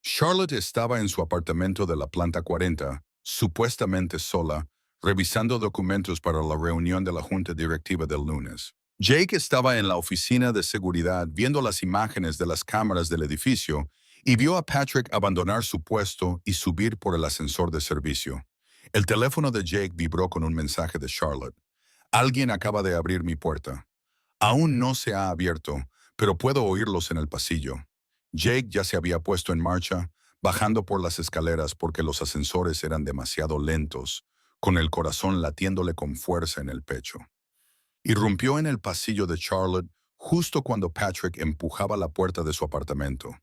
Charlotte estaba en su apartamento de la planta 40, supuestamente sola, revisando documentos para la reunión de la junta directiva del lunes. Jake estaba en la oficina de seguridad viendo las imágenes de las cámaras del edificio y vio a Patrick abandonar su puesto y subir por el ascensor de servicio. El teléfono de Jake vibró con un mensaje de Charlotte. Alguien acaba de abrir mi puerta. Aún no se ha abierto, pero puedo oírlos en el pasillo. Jake ya se había puesto en marcha, bajando por las escaleras porque los ascensores eran demasiado lentos, con el corazón latiéndole con fuerza en el pecho. Irrumpió en el pasillo de Charlotte justo cuando Patrick empujaba la puerta de su apartamento.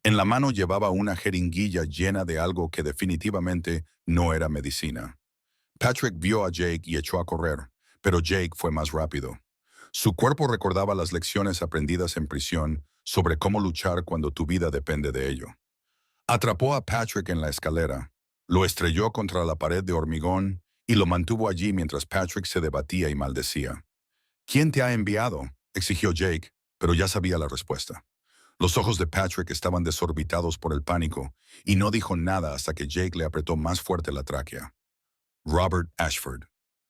En la mano llevaba una jeringuilla llena de algo que definitivamente no era medicina. Patrick vio a Jake y echó a correr, pero Jake fue más rápido. Su cuerpo recordaba las lecciones aprendidas en prisión sobre cómo luchar cuando tu vida depende de ello. Atrapó a Patrick en la escalera, lo estrelló contra la pared de hormigón y lo mantuvo allí mientras Patrick se debatía y maldecía. ¿Quién te ha enviado?, exigió Jake, pero ya sabía la respuesta. Los ojos de Patrick estaban desorbitados por el pánico y no dijo nada hasta que Jake le apretó más fuerte la tráquea. Robert Ashford.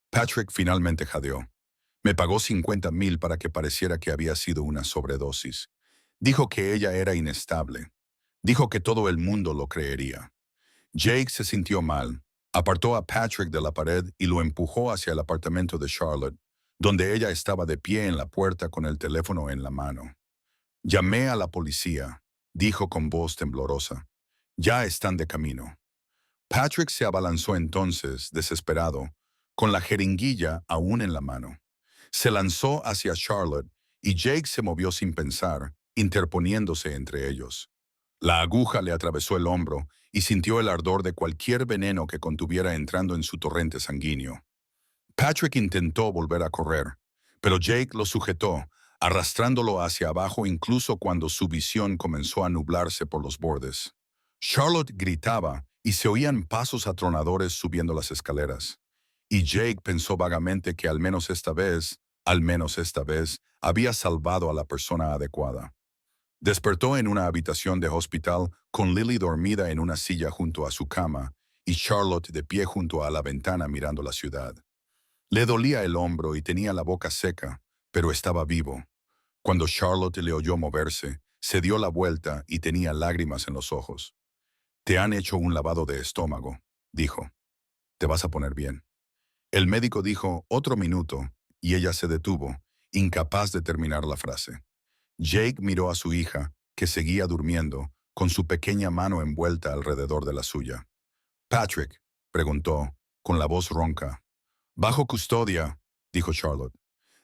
Patrick finalmente jadeó. Me pagó 50,000 para que pareciera que había sido una sobredosis. Dijo que ella era inestable. Dijo que todo el mundo lo creería. Jake se sintió mal. Apartó a Patrick de la pared y lo empujó hacia el apartamento de Charlotte, donde ella estaba de pie en la puerta con el teléfono en la mano. Llamé a la policía, dijo con voz temblorosa. Ya están de camino. Patrick se abalanzó entonces, desesperado, con la jeringuilla aún en la mano. Se lanzó hacia Charlotte y Jake se movió sin pensar, interponiéndose entre ellos. La aguja le atravesó el hombro y sintió el ardor de cualquier veneno que contuviera entrando en su torrente sanguíneo. Patrick intentó volver a correr, pero Jake lo sujetó, arrastrándolo hacia abajo incluso cuando su visión comenzó a nublarse por los bordes. Charlotte gritaba y se oían pasos atronadores subiendo las escaleras. Y Jake pensó vagamente que al menos esta vez, había salvado a la persona adecuada. Despertó en una habitación de hospital con Lily dormida en una silla junto a su cama y Charlotte de pie junto a la ventana mirando la ciudad. Le dolía el hombro y tenía la boca seca, pero estaba vivo. Cuando Charlotte le oyó moverse, se dio la vuelta y tenía lágrimas en los ojos. «Te han hecho un lavado de estómago», dijo. «Te vas a poner bien». El médico dijo «otro minuto» y ella se detuvo, incapaz de terminar la frase. Jake miró a su hija, que seguía durmiendo, con su pequeña mano envuelta alrededor de la suya. «Patrick», preguntó, con la voz ronca. «Bajo custodia», dijo Charlotte.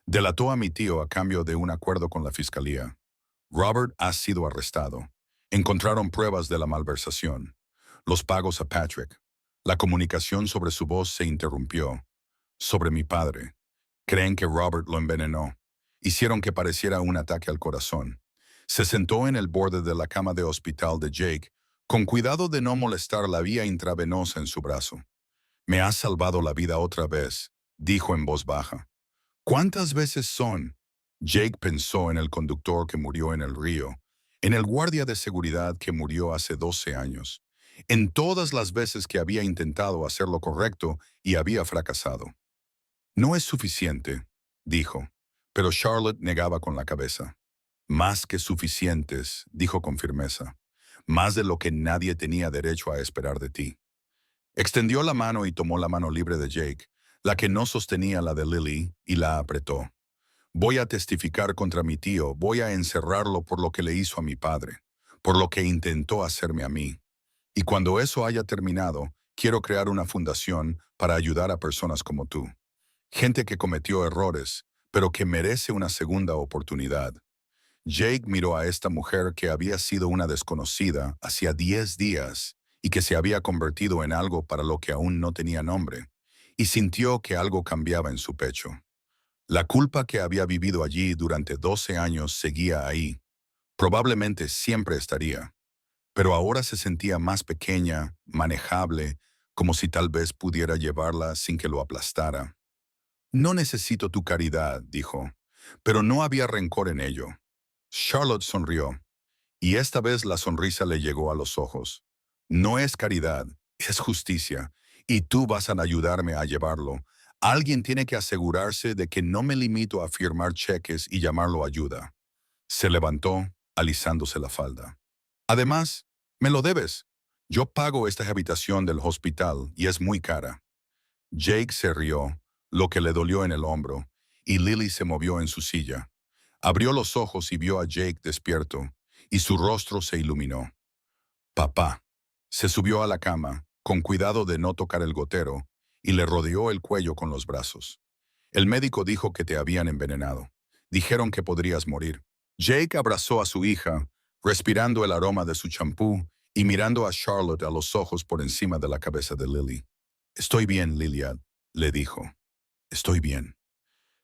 «Delató a mi tío a cambio de un acuerdo con la fiscalía. Robert ha sido arrestado. Encontraron pruebas de la malversación. Los pagos a Patrick. La comunicación sobre su voz se interrumpió. Sobre mi padre. Creen que Robert lo envenenó. Hicieron que pareciera un ataque al corazón. Se sentó en el borde de la cama de hospital de Jake, con cuidado de no molestar la vía intravenosa en su brazo. «Me has salvado la vida otra vez», dijo en voz baja. «¿Cuántas veces son?» Jake pensó en el conductor que murió en el río, en el guardia de seguridad que murió hace 12 años, en todas las veces que había intentado hacer lo correcto y había fracasado. «No es suficiente», dijo, pero Charlotte negaba con la cabeza. «Más que suficientes», dijo con firmeza. «Más de lo que nadie tenía derecho a esperar de ti». Extendió la mano y tomó la mano libre de Jake, la que no sostenía la de Lily, y la apretó. «Voy a testificar contra mi tío, voy a encerrarlo por lo que le hizo a mi padre, por lo que intentó hacerme a mí. Y cuando eso haya terminado, quiero crear una fundación para ayudar a personas como tú. Gente que cometió errores, pero que merece una segunda oportunidad». Jake miró a esta mujer que había sido una desconocida hacía 10 días y que se había convertido en algo para lo que aún no tenía nombre, y sintió que algo cambiaba en su pecho. La culpa que había vivido allí durante 12 años seguía ahí. Probablemente siempre estaría. Pero ahora se sentía más pequeña, manejable, como si tal vez pudiera llevarla sin que lo aplastara. «No necesito tu caridad», dijo, pero no había rencor en ello. Charlotte sonrió, y esta vez la sonrisa le llegó a los ojos. «No es caridad, es justicia, y tú vas a ayudarme a llevarlo. Alguien tiene que asegurarse de que no me limito a firmar cheques y llamarlo ayuda». Se levantó, alisándose la falda. «Además, me lo debes. Yo pago esta habitación del hospital y es muy cara». Jake se rió, lo que le dolió en el hombro, y Lily se movió en su silla. Abrió los ojos y vio a Jake despierto, y su rostro se iluminó. «Papá». Se subió a la cama, con cuidado de no tocar el gotero, y le rodeó el cuello con los brazos. «El médico dijo que te habían envenenado. Dijeron que podrías morir». Jake abrazó a su hija, respirando el aroma de su champú y mirando a Charlotte a los ojos por encima de la cabeza de Lily. «Estoy bien, Liliad», le dijo. «Estoy bien».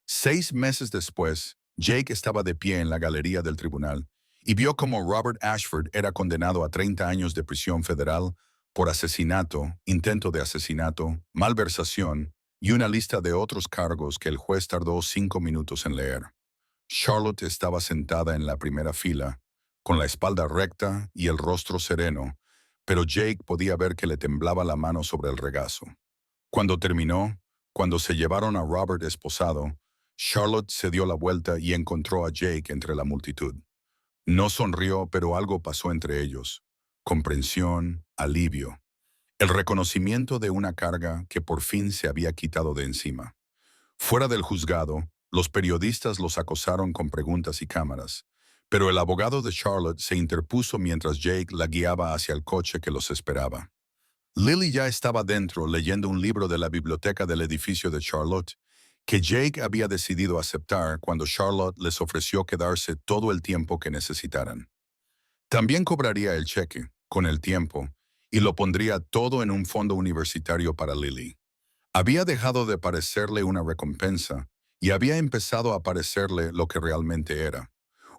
6 meses después, Jake estaba de pie en la galería del tribunal y vio cómo Robert Ashford era condenado a 30 años de prisión federal por asesinato, intento de asesinato, malversación y una lista de otros cargos que el juez tardó 5 minutos en leer. Charlotte estaba sentada en la primera fila, con la espalda recta y el rostro sereno, pero Jake podía ver que le temblaba la mano sobre el regazo. Cuando terminó, cuando se llevaron a Robert esposado, Charlotte se dio la vuelta y encontró a Jake entre la multitud. No sonrió, pero algo pasó entre ellos. Comprensión, alivio. El reconocimiento de una carga que por fin se había quitado de encima. Fuera del juzgado, los periodistas los acosaron con preguntas y cámaras, pero el abogado de Charlotte se interpuso mientras Jake la guiaba hacia el coche que los esperaba. Lily ya estaba dentro leyendo un libro de la biblioteca del edificio de Charlotte, que Jake había decidido aceptar cuando Charlotte les ofreció quedarse todo el tiempo que necesitaran. También cobraría el cheque, con el tiempo, y lo pondría todo en un fondo universitario para Lily. Había dejado de parecerle una recompensa y había empezado a parecerle lo que realmente era,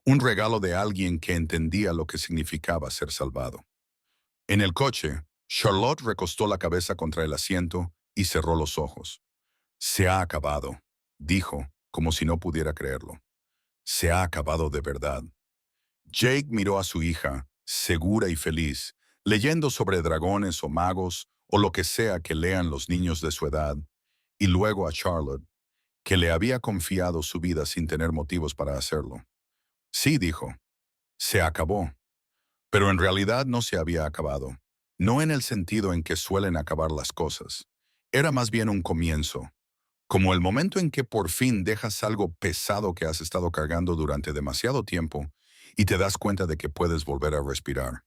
un regalo de alguien que entendía lo que significaba ser salvado. En el coche, Charlotte recostó la cabeza contra el asiento y cerró los ojos. Se ha acabado, dijo, como si no pudiera creerlo. Se ha acabado de verdad. Jake miró a su hija, segura y feliz, leyendo sobre dragones o magos o lo que sea que lean los niños de su edad, y luego a Charlotte, que le había confiado su vida sin tener motivos para hacerlo. Sí, dijo, se acabó. Pero en realidad no se había acabado. No en el sentido en que suelen acabar las cosas. Era más bien un comienzo, como el momento en que por fin dejas algo pesado que has estado cargando durante demasiado tiempo y te das cuenta de que puedes volver a respirar.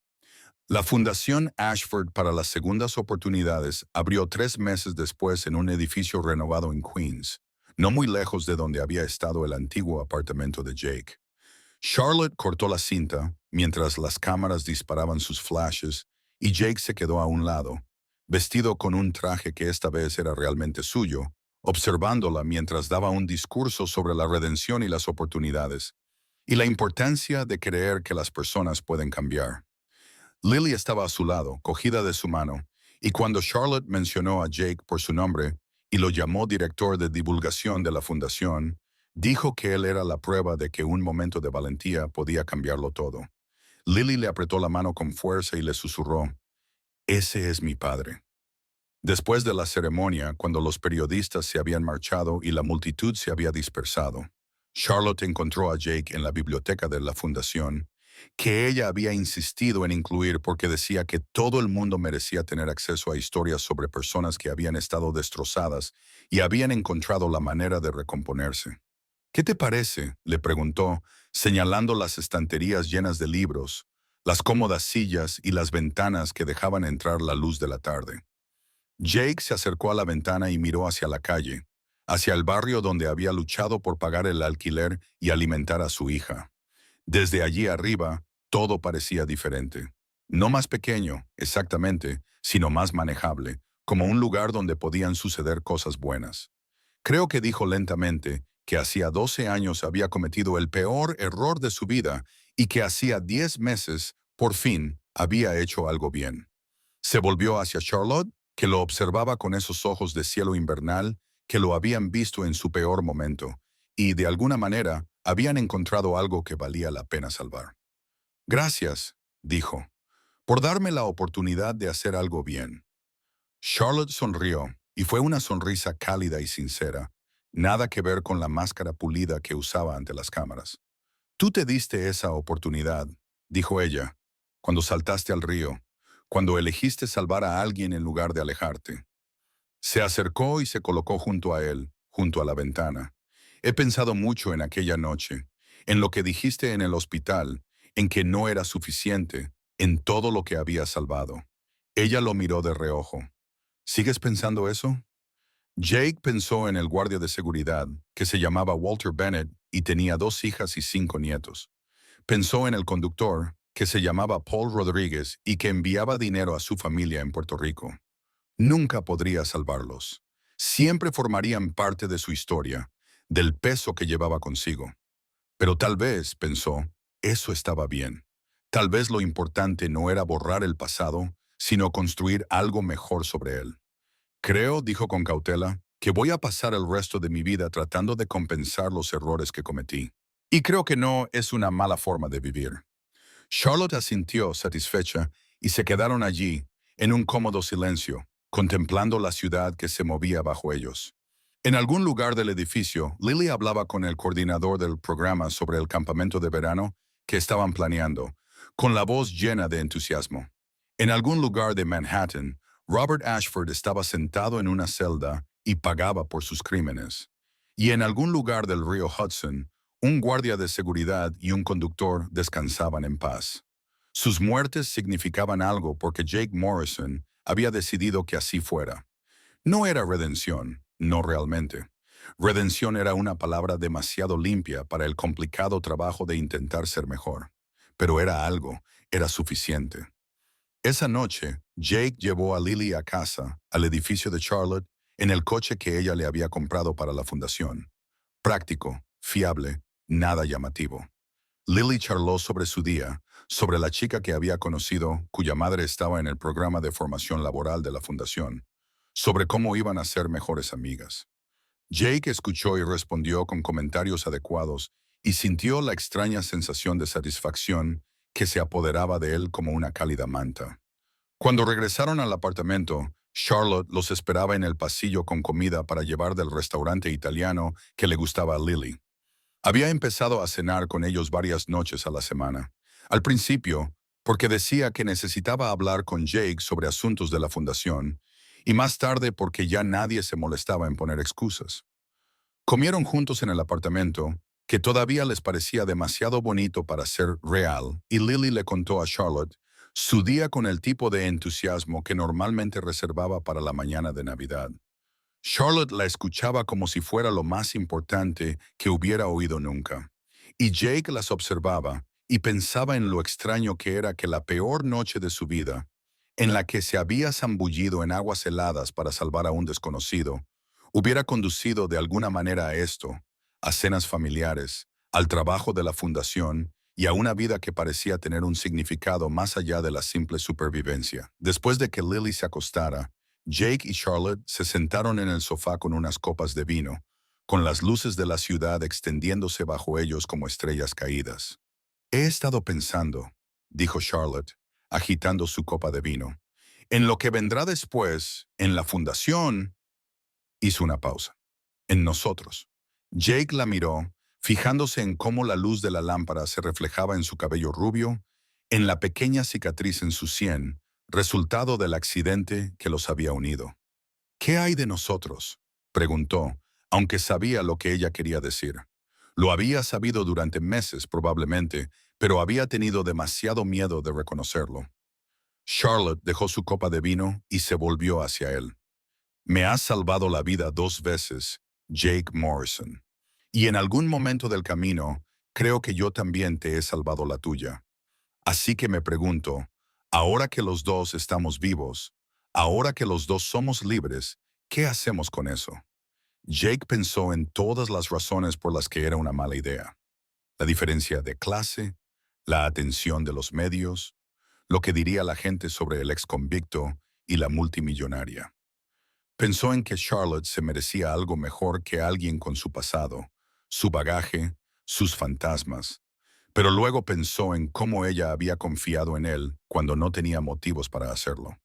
La Fundación Ashford para las Segundas Oportunidades abrió 3 meses después en un edificio renovado en Queens, no muy lejos de donde había estado el antiguo apartamento de Jake. Charlotte cortó la cinta mientras las cámaras disparaban sus flashes y Jake se quedó a un lado, vestido con un traje que esta vez era realmente suyo, observándola mientras daba un discurso sobre la redención y las oportunidades, y la importancia de creer que las personas pueden cambiar. Lily estaba a su lado, cogida de su mano, y cuando Charlotte mencionó a Jake por su nombre y lo llamó director de divulgación de la fundación, dijo que él era la prueba de que un momento de valentía podía cambiarlo todo. Lily le apretó la mano con fuerza y le susurró, «Ese es mi padre». Después de la ceremonia, cuando los periodistas se habían marchado y la multitud se había dispersado, Charlotte encontró a Jake en la biblioteca de la fundación, que ella había insistido en incluir porque decía que todo el mundo merecía tener acceso a historias sobre personas que habían estado destrozadas y habían encontrado la manera de recomponerse. «¿Qué te parece?», le preguntó, señalando las estanterías llenas de libros, las cómodas sillas y las ventanas que dejaban entrar la luz de la tarde. Jake se acercó a la ventana y miró hacia la calle, hacia el barrio donde había luchado por pagar el alquiler y alimentar a su hija. Desde allí arriba, todo parecía diferente. No más pequeño, exactamente, sino más manejable, como un lugar donde podían suceder cosas buenas. Creo que dijo lentamente que hacía 12 años había cometido el peor error de su vida y que hacía 10 meses, por fin, había hecho algo bien. Se volvió hacia Charlotte, que lo observaba con esos ojos de cielo invernal que lo habían visto en su peor momento, y de alguna manera habían encontrado algo que valía la pena salvar. «Gracias», dijo, «por darme la oportunidad de hacer algo bien». Charlotte sonrió, y fue una sonrisa cálida y sincera, nada que ver con la máscara pulida que usaba ante las cámaras. «Tú te diste esa oportunidad», dijo ella, «cuando saltaste al río, cuando elegiste salvar a alguien en lugar de alejarte». Se acercó y se colocó junto a él, junto a la ventana. «He pensado mucho en aquella noche, en lo que dijiste en el hospital, en que no era suficiente, en todo lo que había salvado». Ella lo miró de reojo. «¿Sigues pensando eso?» Jake pensó en el guardia de seguridad, que se llamaba Walter Bennett y tenía 2 hijas y 5 nietos. Pensó en el conductor, que se llamaba Paul Rodríguez y que enviaba dinero a su familia en Puerto Rico. Nunca podría salvarlos. Siempre formarían parte de su historia, del peso que llevaba consigo. Pero tal vez, pensó, eso estaba bien. Tal vez lo importante no era borrar el pasado, sino construir algo mejor sobre él. «Creo», dijo con cautela, «que voy a pasar el resto de mi vida tratando de compensar los errores que cometí. Y creo que no es una mala forma de vivir». Charlotte asintió satisfecha y se quedaron allí, en un cómodo silencio, contemplando la ciudad que se movía bajo ellos. En algún lugar del edificio, Lily hablaba con el coordinador del programa sobre el campamento de verano que estaban planeando, con la voz llena de entusiasmo. En algún lugar de Manhattan, Robert Ashford estaba sentado en una celda y pagaba por sus crímenes. Y en algún lugar del río Hudson, un guardia de seguridad y un conductor descansaban en paz. Sus muertes significaban algo porque Jake Morrison había decidido que así fuera. No era redención, no realmente. Redención era una palabra demasiado limpia para el complicado trabajo de intentar ser mejor. Pero era algo, era suficiente. Esa noche, Jake llevó a Lily a casa, al edificio de Charlotte, en el coche que ella le había comprado para la fundación. Práctico, fiable, nada llamativo. Lily charló sobre su día, sobre la chica que había conocido, cuya madre estaba en el programa de formación laboral de la fundación, sobre cómo iban a ser mejores amigas. Jake escuchó y respondió con comentarios adecuados y sintió la extraña sensación de satisfacción que se apoderaba de él como una cálida manta. Cuando regresaron al apartamento, Charlotte los esperaba en el pasillo con comida para llevar del restaurante italiano que le gustaba a Lily. Había empezado a cenar con ellos varias noches a la semana. Al principio, porque decía que necesitaba hablar con Jake sobre asuntos de la fundación, y más tarde porque ya nadie se molestaba en poner excusas. Comieron juntos en el apartamento, que todavía les parecía demasiado bonito para ser real, y Lily le contó a Charlotte su día con el tipo de entusiasmo que normalmente reservaba para la mañana de Navidad. Charlotte la escuchaba como si fuera lo más importante que hubiera oído nunca. Y Jake las observaba y pensaba en lo extraño que era que la peor noche de su vida, en la que se había zambullido en aguas heladas para salvar a un desconocido, hubiera conducido de alguna manera a esto, a cenas familiares, al trabajo de la fundación y a una vida que parecía tener un significado más allá de la simple supervivencia. Después de que Lily se acostara, Jake y Charlotte se sentaron en el sofá con unas copas de vino, con las luces de la ciudad extendiéndose bajo ellos como estrellas caídas. He estado pensando, dijo Charlotte, agitando su copa de vino, en lo que vendrá después, en la fundación. Hizo una pausa. En nosotros. Jake la miró, fijándose en cómo la luz de la lámpara se reflejaba en su cabello rubio, en la pequeña cicatriz en su sien, resultado del accidente que los había unido. ¿Qué hay de nosotros?, preguntó, aunque sabía lo que ella quería decir. Lo había sabido durante meses probablemente, pero había tenido demasiado miedo de reconocerlo. Charlotte dejó su copa de vino y se volvió hacia él. Me has salvado la vida 2 veces, Jake Morrison. Y en algún momento del camino, creo que yo también te he salvado la tuya. Así que me pregunto, ahora que los dos estamos vivos, ahora que los dos somos libres, ¿qué hacemos con eso? Jake pensó en todas las razones por las que era una mala idea. La diferencia de clase, la atención de los medios, lo que diría la gente sobre el ex convicto y la multimillonaria. Pensó en que Charlotte se merecía algo mejor que alguien con su pasado, su bagaje, sus fantasmas. Pero luego pensó en cómo ella había confiado en él cuando no tenía motivos para hacerlo.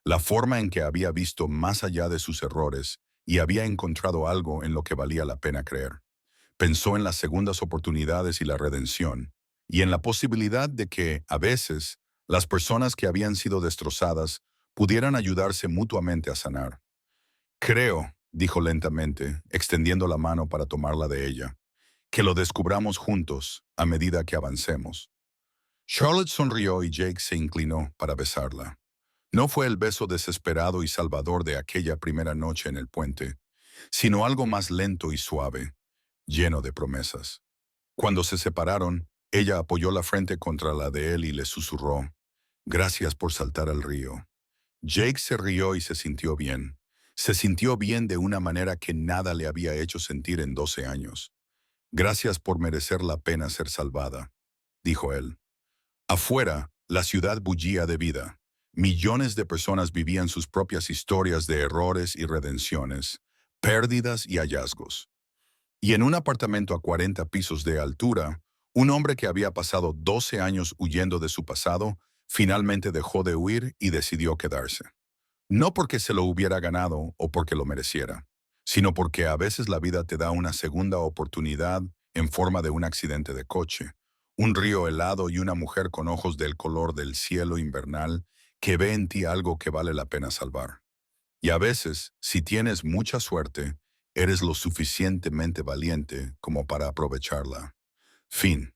La forma en que había visto más allá de sus errores y había encontrado algo en lo que valía la pena creer. Pensó en las segundas oportunidades y la redención, y en la posibilidad de que, a veces, las personas que habían sido destrozadas pudieran ayudarse mutuamente a sanar. Creo, dijo lentamente, extendiendo la mano para tomarla de ella, que lo descubramos juntos a medida que avancemos. Charlotte sonrió y Jake se inclinó para besarla. No fue el beso desesperado y salvador de aquella primera noche en el puente, sino algo más lento y suave, lleno de promesas. Cuando se separaron, ella apoyó la frente contra la de él y le susurró, «Gracias por saltar al río». Jake se rió y se sintió bien. Se sintió bien de una manera que nada le había hecho sentir en 12 años. «Gracias por merecer la pena ser salvada», dijo él. Afuera, la ciudad bullía de vida. Millones de personas vivían sus propias historias de errores y redenciones, pérdidas y hallazgos. Y en un apartamento a 40 pisos de altura, Un hombre que había pasado 12 años huyendo de su pasado, finalmente dejó de huir y decidió quedarse. No porque se lo hubiera ganado o porque lo mereciera, sino porque a veces la vida te da una segunda oportunidad en forma de un accidente de coche, un río helado y una mujer con ojos del color del cielo invernal que ve en ti algo que vale la pena salvar. Y a veces, si tienes mucha suerte, eres lo suficientemente valiente como para aprovecharla. Fin.